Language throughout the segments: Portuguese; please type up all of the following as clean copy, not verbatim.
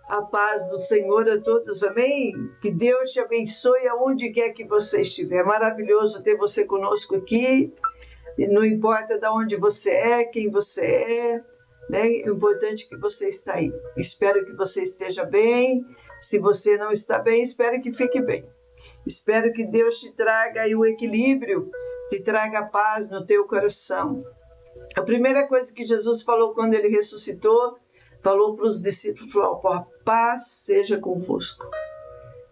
A paz do Senhor a todos, amém? Que Deus te abençoe aonde quer que você estiver. Maravilhoso ter você conosco aqui. Não importa de onde você é, quem você é, né? O importante é que você está aí. Espero que você esteja bem. Se você não está bem, espero que fique bem. Espero que Deus te traga aí o equilíbrio, te traga a paz no teu coração. A primeira coisa que Jesus falou quando ele ressuscitou, falou para os discípulos, falou, a paz seja convosco.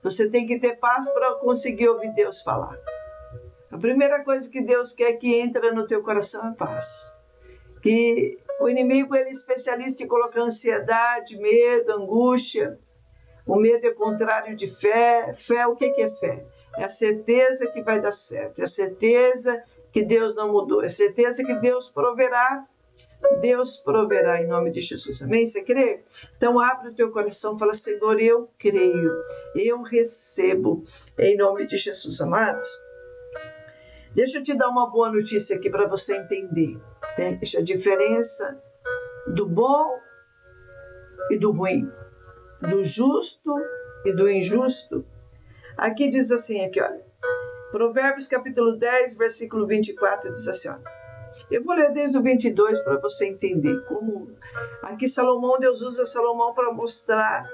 Você tem que ter paz para conseguir ouvir Deus falar. A primeira coisa que Deus quer que entre no teu coração é paz. Que o inimigo ele é especialista em colocar ansiedade, medo, angústia. O medo é contrário de fé. Fé, o que é fé? É a certeza que vai dar certo, é a certeza que Deus não mudou, é a certeza que Deus proverá. Deus proverá em nome de Jesus, amém? Você crê? Então abre o teu coração e fala, Senhor, eu creio, eu recebo em nome de Jesus, amados. Deixa eu te dar uma boa notícia aqui para você entender, né? A diferença do bom e do ruim, do justo e do injusto. Aqui diz assim, aqui, olha, Provérbios capítulo 10, versículo 24, diz assim, olha, eu vou ler desde o 22 para você entender como... Aqui Salomão, Deus usa Salomão para mostrar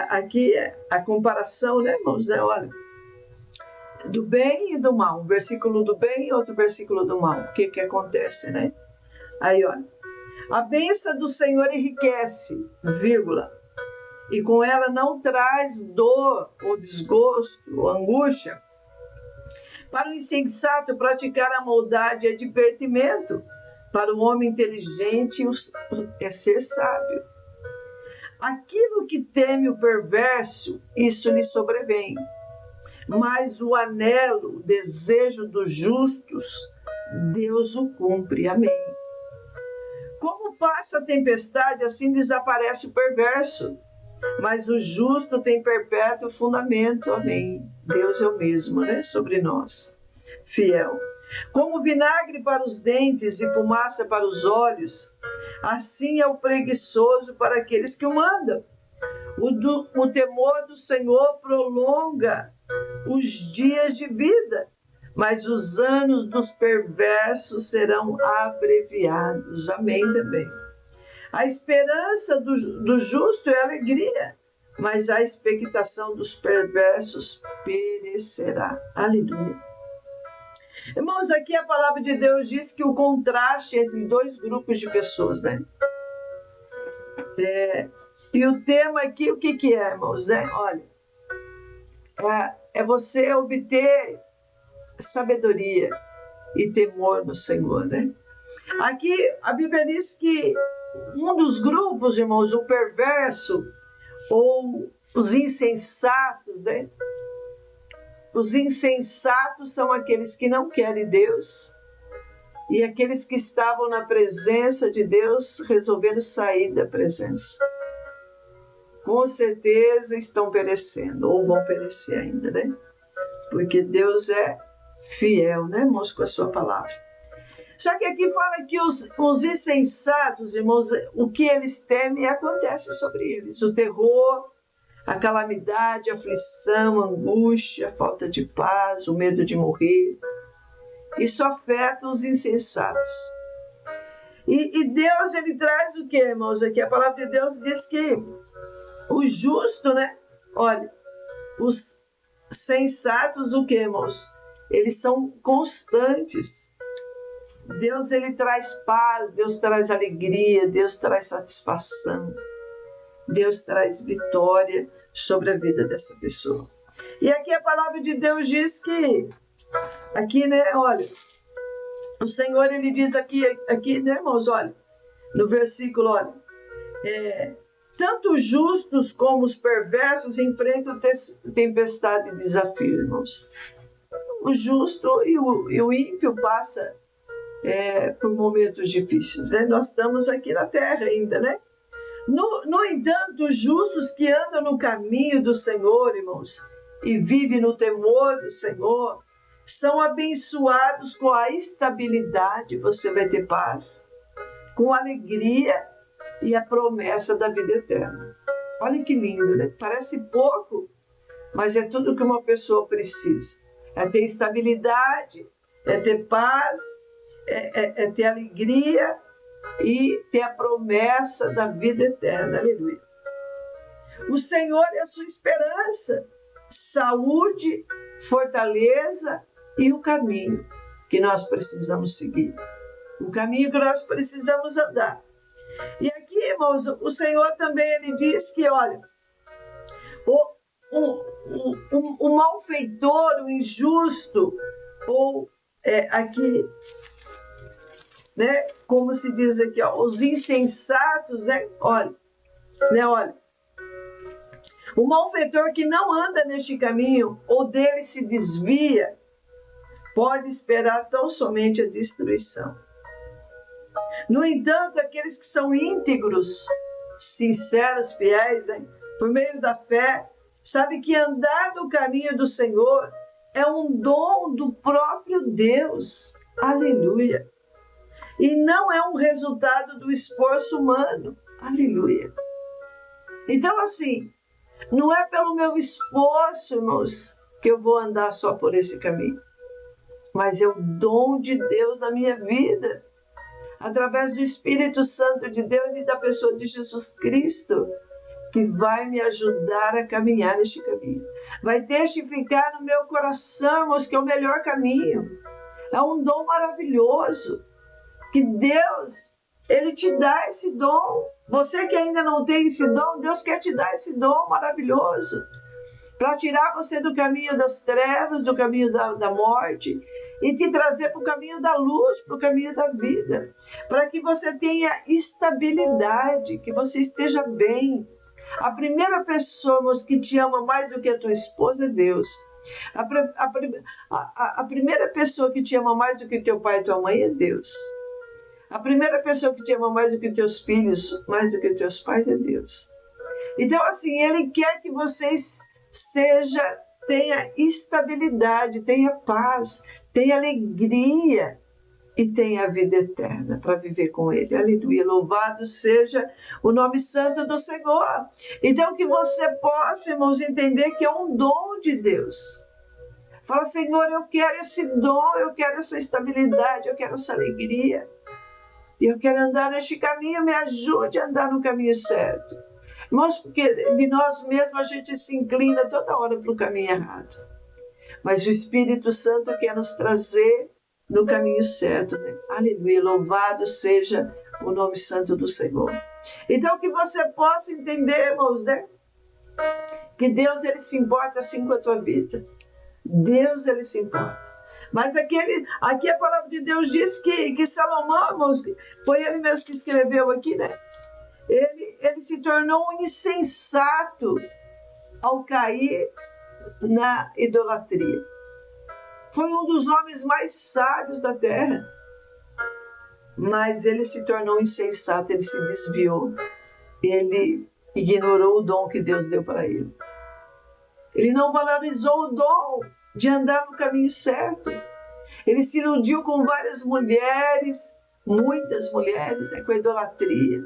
aqui a comparação, né, irmãos? Né? Olha, do bem e do mal. Um versículo do bem e outro versículo do mal. O que acontece, né? Aí, olha. A bênção do Senhor enriquece, vírgula, e com ela não traz dor ou desgosto ou angústia. Para o insensato, praticar a maldade é divertimento. Para o homem inteligente, é ser sábio. Aquilo que teme o perverso, isso lhe sobrevém. Mas o anelo, o desejo dos justos, Deus o cumpre. Amém. Como passa a tempestade, assim desaparece o perverso. Mas o justo tem perpétuo fundamento. Amém. Deus é o mesmo, né? Sobre nós. Fiel. Como vinagre para os dentes e fumaça para os olhos, assim é o preguiçoso para aqueles que o mandam. O temor do Senhor prolonga os dias de vida, mas os anos dos perversos serão abreviados. Amém também. A esperança do justo é alegria, mas a expectação dos perversos perecerá. Aleluia. Irmãos, aqui a palavra de Deus diz que o contraste entre dois grupos de pessoas, né? E o tema aqui, o que é, irmãos, né? Olha, é você obter sabedoria e temor no Senhor, né? Aqui a Bíblia diz que um dos grupos, irmãos, o perverso ou os insensatos, né? Os insensatos são aqueles que não querem Deus e aqueles que estavam na presença de Deus resolveram sair da presença. Com certeza estão perecendo ou vão perecer ainda, né? Porque Deus é fiel, né, irmãos, com a sua palavra. Só que aqui fala que os insensatos, irmãos, o que eles temem acontece sobre eles. O terror, a calamidade, a aflição, a angústia, a falta de paz, o medo de morrer. Isso afeta os insensatos. E Deus, ele traz o que, irmãos? Aqui a palavra de Deus diz que o justo, né? Olha, os sensatos, o que, irmãos? Eles são constantes. Deus, ele traz paz, Deus traz alegria, Deus traz satisfação. Deus traz vitória sobre a vida dessa pessoa. E aqui a palavra de Deus diz que, aqui, né, olha, o Senhor, ele diz aqui, né, irmãos, olha, no versículo, olha, tanto os justos como os perversos enfrentam tempestade e desafio, irmãos. O justo e o ímpio passa por momentos difíceis, né? Nós estamos aqui na terra ainda, né? No entanto, os justos que andam no caminho do Senhor, irmãos, e vivem no temor do Senhor, são abençoados com a estabilidade, você vai ter paz, com alegria e a promessa da vida eterna. Olha que lindo, né? Parece pouco, mas é tudo que uma pessoa precisa. É ter estabilidade, é ter paz, é ter alegria e ter a promessa da vida eterna. Aleluia. O Senhor é a sua esperança, saúde, fortaleza e o caminho que nós precisamos seguir. O caminho que nós precisamos andar. E aqui, irmãos, o Senhor também ele diz que, olha, o malfeitor, o injusto, ou aqui, né, como se diz aqui, ó, os insensatos, né, olha, o malfeitor que não anda neste caminho ou dele se desvia, pode esperar tão somente a destruição. No entanto, aqueles que são íntegros, sinceros, fiéis, né, por meio da fé, sabe que andar no caminho do Senhor é um dom do próprio Deus. Aleluia. E não é um resultado do esforço humano. Aleluia. Então, assim, não é pelo meu esforço, irmãos, que eu vou andar só por esse caminho. Mas é o dom de Deus na minha vida. Através do Espírito Santo de Deus e da pessoa de Jesus Cristo, que vai me ajudar a caminhar neste caminho. Vai testificar no meu coração, irmãos, que é o melhor caminho. É um dom maravilhoso. Que Deus, Ele te dá esse dom. Você que ainda não tem esse dom, Deus quer te dar esse dom maravilhoso. Para tirar você do caminho das trevas, do caminho da morte, e te trazer para o caminho da luz, para o caminho da vida. Para que você tenha estabilidade, que você esteja bem. A primeira pessoa, irmãos, que te ama mais do que a tua esposa é Deus. A primeira pessoa que te ama mais do que teu pai e tua mãe é Deus. A primeira pessoa que te ama mais do que teus filhos, mais do que teus pais, é Deus. Então, assim, Ele quer que vocês tenha estabilidade, tenha paz, tenha alegria e tenha a vida eterna para viver com Ele. Aleluia, louvado seja o nome santo do Senhor. Então que você possa, irmãos, entender que é um dom de Deus. Fala, Senhor, eu quero esse dom, eu quero essa estabilidade, eu quero essa alegria. E eu quero andar neste caminho, me ajude a andar no caminho certo. Irmãos, porque de nós mesmos a gente se inclina toda hora para o caminho errado. Mas o Espírito Santo quer nos trazer no caminho certo. Né? Aleluia, louvado seja o nome santo do Senhor. Então que você possa entender, irmãos, né? Que Deus ele se importa assim com a tua vida. Deus ele se importa. Mas aqui a palavra de Deus diz que Salomão, irmãos, foi ele mesmo que escreveu aqui, né? Ele se tornou um insensato ao cair na idolatria. Foi um dos homens mais sábios da terra. Mas ele se tornou insensato, ele se desviou. Ele ignorou o dom que Deus deu para ele. Ele não valorizou o dom de andar no caminho certo. Ele se iludiu com várias mulheres, muitas mulheres, né, com a idolatria.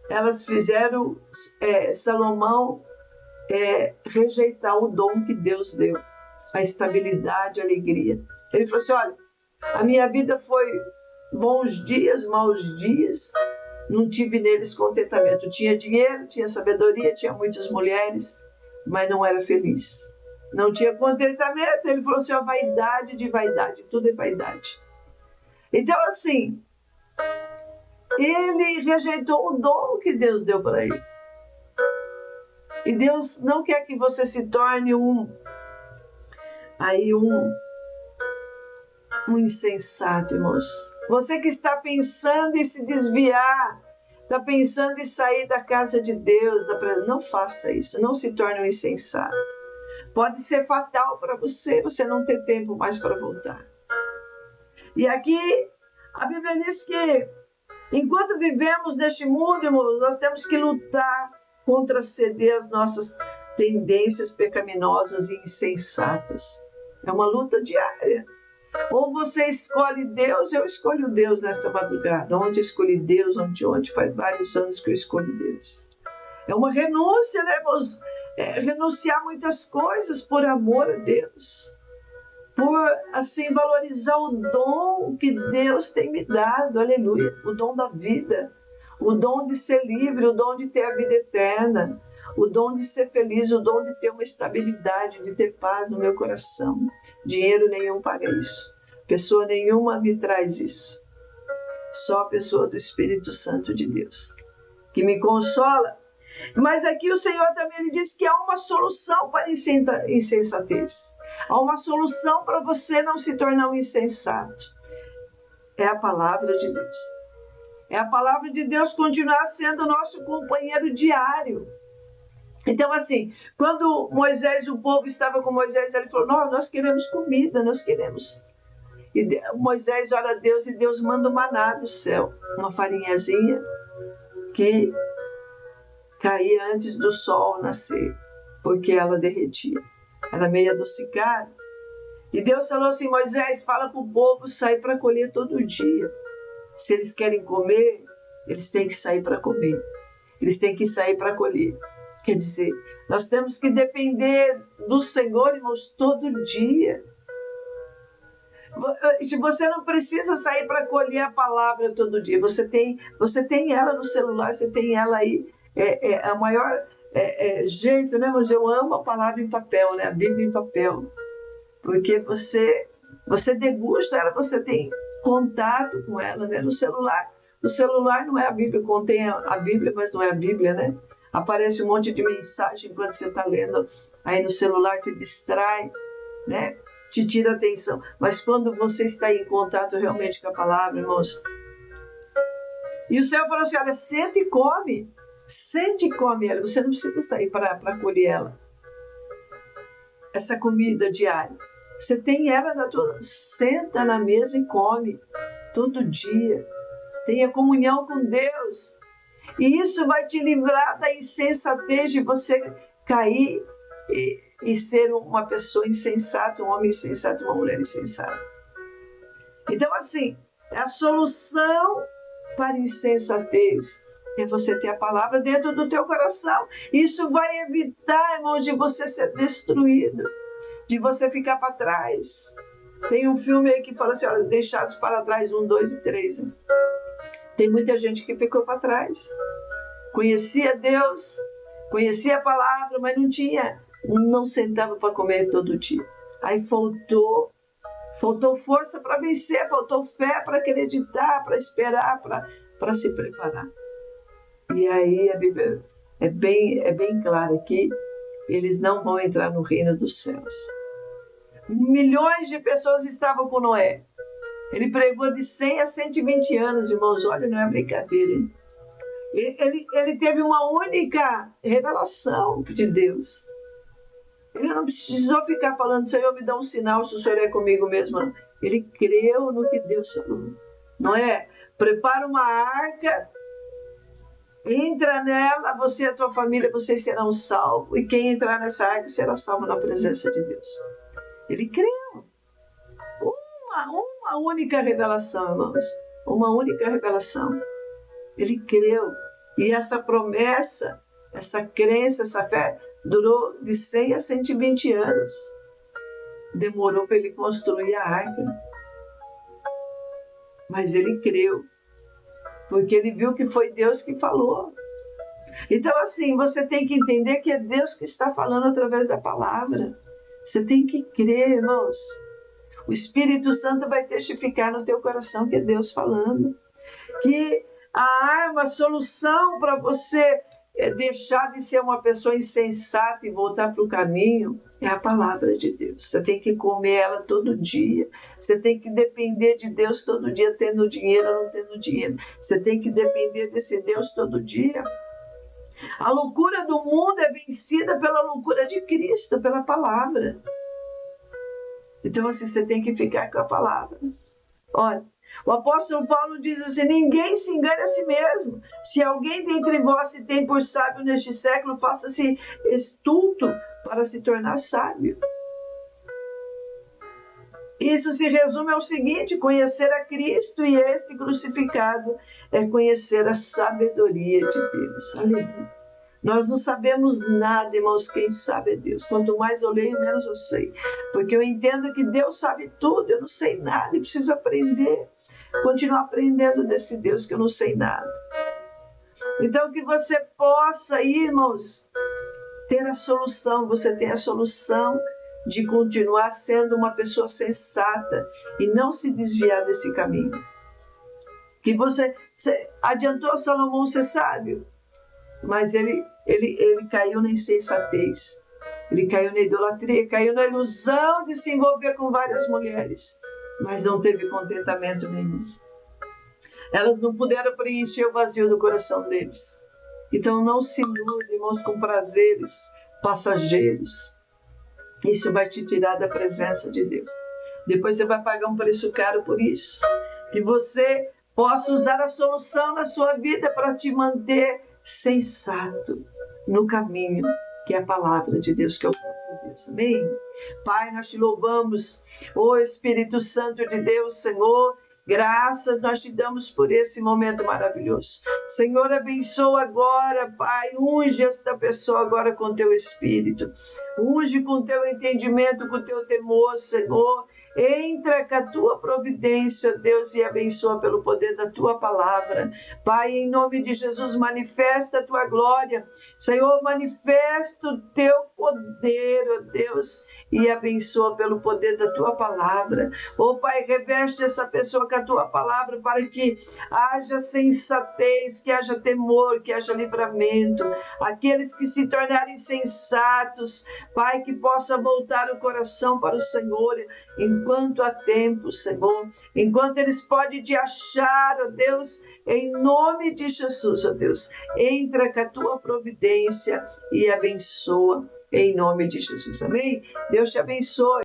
Elas fizeram Salomão rejeitar o dom que Deus deu, a estabilidade, a alegria. Ele falou assim, olha, a minha vida foi bons dias, maus dias, não tive neles contentamento. Tinha dinheiro, tinha sabedoria, tinha muitas mulheres, mas não era feliz. Não tinha contentamento. Ele falou assim, ó, vaidade de vaidade, tudo é vaidade. Então, assim, ele rejeitou o dom que Deus deu para ele. E Deus não quer que você se torne um insensato, irmãos. Você que está pensando em se desviar, está pensando em sair da casa de Deus, não faça isso, não se torne um insensato. Pode ser fatal para você não ter tempo mais para voltar. E aqui a Bíblia diz que enquanto vivemos neste mundo, irmãos, nós temos que lutar contra ceder as nossas tendências pecaminosas e insensatas. É uma luta diária. Ou você escolhe Deus, eu escolho Deus nesta madrugada. Onde eu escolhi Deus, onde faz vários anos que eu escolho Deus. É uma renúncia, né, irmãos? Renunciar muitas coisas por amor a Deus. Por, assim, valorizar o dom que Deus tem me dado, aleluia. O dom da vida, o dom de ser livre, o dom de ter a vida eterna, o dom de ser feliz, o dom de ter uma estabilidade, de ter paz no meu coração. Dinheiro nenhum paga isso. Pessoa nenhuma me traz isso. Só a pessoa do Espírito Santo de Deus, que me consola. Mas aqui o Senhor também diz que há uma solução para a insensatez. Há uma solução para você não se tornar um insensato. É a palavra de Deus. É a palavra de Deus continuar sendo nosso companheiro diário. Então, assim, quando Moisés, o povo estava com Moisés, ele falou, nós queremos comida, nós queremos. E Moisés ora a Deus e Deus manda um maná do céu, uma farinhazinha que caía antes do sol nascer, porque ela derretia. Era meio adocicada. E Deus falou assim, Moisés, fala para o povo sair para colher todo dia. Se eles querem comer, eles têm que sair para comer. Eles têm que sair para colher. Quer dizer, nós temos que depender do Senhor, irmãos, todo dia. Você não precisa sair para colher a palavra todo dia. Você tem ela no celular, você tem ela aí. A maior jeito, né? Mas eu amo a palavra em papel, né? A Bíblia em papel. Porque você degusta ela, você tem contato com ela, né? No celular. O celular não é a Bíblia, contém a Bíblia, mas não é a Bíblia, né? Aparece um monte de mensagem enquanto você está lendo. Aí no celular te distrai, né? Te tira a atenção. Mas quando você está em contato realmente com a palavra, irmãos. E o Senhor falou assim, olha, senta e come. Sente e come ela. Você não precisa sair para colher ela. Essa comida diária. Você tem ela na tua... Senta na mesa e come. Todo dia. Tenha comunhão com Deus. E isso vai te livrar da insensatez de você cair e ser uma pessoa insensata, um homem insensato, uma mulher insensata. Então, assim, a solução para a insensatez é você ter a palavra dentro do teu coração. Isso vai evitar, irmãos, de você ser destruído, de você ficar para trás. Tem um filme aí que fala assim, olha, deixados para trás, 1, 2 e 3. Né? Tem muita gente que ficou para trás. Conhecia Deus, conhecia a palavra, mas não sentava para comer todo dia. Aí faltou força para vencer, faltou fé para acreditar, para esperar, para se preparar. E aí a Bíblia é bem clara que eles não vão entrar no reino dos céus. Milhões de pessoas estavam com Noé. Ele pregou de 100 a 120 anos, irmãos. Olha, não é brincadeira, hein? Ele teve uma única revelação de Deus. Ele não precisou ficar falando, Senhor, me dá um sinal se o Senhor é comigo mesmo. Não. Ele creu no que Deus falou. Não é? Prepara uma arca, entra nela, você e a tua família, vocês serão salvos. E quem entrar nessa arca será salvo na presença de Deus. Ele creu. Uma única revelação, irmãos. Uma única revelação. Ele creu. E essa promessa, essa crença, essa fé, durou de 100 a 120 anos. Demorou para ele construir a arca. Mas ele creu. Porque ele viu que foi Deus que falou. Então, assim, você tem que entender que é Deus que está falando através da palavra. Você tem que crer, irmãos. O Espírito Santo vai testificar no teu coração que é Deus falando. Que a arma, a solução para você deixar de ser uma pessoa insensata e voltar para o caminho é a palavra de Deus. Você tem que comer ela todo dia. Você tem que depender de Deus todo dia, tendo dinheiro ou não tendo dinheiro. Você tem que depender desse Deus todo dia. A loucura do mundo é vencida pela loucura de Cristo, pela palavra. Então, assim, você tem que ficar com a palavra. Olha, o apóstolo Paulo diz assim, ninguém se engane a si mesmo. Se alguém dentre vós se tem por sábio neste século, faça-se estulto para se tornar sábio. Isso se resume ao seguinte, conhecer a Cristo e este crucificado é conhecer a sabedoria de Deus. Aleluia. Nós não sabemos nada, irmãos, quem sabe é Deus. Quanto mais eu leio, menos eu sei. Porque eu entendo que Deus sabe tudo, eu não sei nada, e preciso aprender, continuar aprendendo desse Deus que eu não sei nada. Então que você possa, irmãos, ter a solução, você tem a solução de continuar sendo uma pessoa sensata e não se desviar desse caminho. Que você adiantou Salomão ser sábio, mas ele caiu na insensatez, ele caiu na idolatria, caiu na ilusão de se envolver com várias mulheres, mas não teve contentamento nenhum. Elas não puderam preencher o vazio do coração deles. Então não se ilude, irmãos, com prazeres passageiros. Isso vai te tirar da presença de Deus. Depois você vai pagar um preço caro por isso. Que você possa usar a solução na sua vida para te manter sensato no caminho, que é a palavra de Deus, que é o próprio Deus. Amém? Pai, nós te louvamos, ó Espírito Santo de Deus, Senhor. Graças nós te damos por esse momento maravilhoso. Senhor, abençoa agora, Pai, unge esta pessoa agora com teu Espírito. Unge com teu entendimento, com teu temor, Senhor. Entra com a tua providência, Deus, e abençoa pelo poder da tua palavra. Pai, em nome de Jesus, manifesta a tua glória. Senhor, manifesta o teu poder, ó Deus, e abençoa pelo poder da tua palavra. Ó Pai, reveste essa pessoa com a tua palavra para que haja sensatez, que haja temor, que haja livramento. Aqueles que se tornarem sensatos, Pai, que possa voltar o coração para o Senhor enquanto há tempo, Senhor, enquanto eles podem te achar, ó Deus, em nome de Jesus, ó Deus, entra com a tua providência e abençoa em nome de Jesus, amém? Deus te abençoe.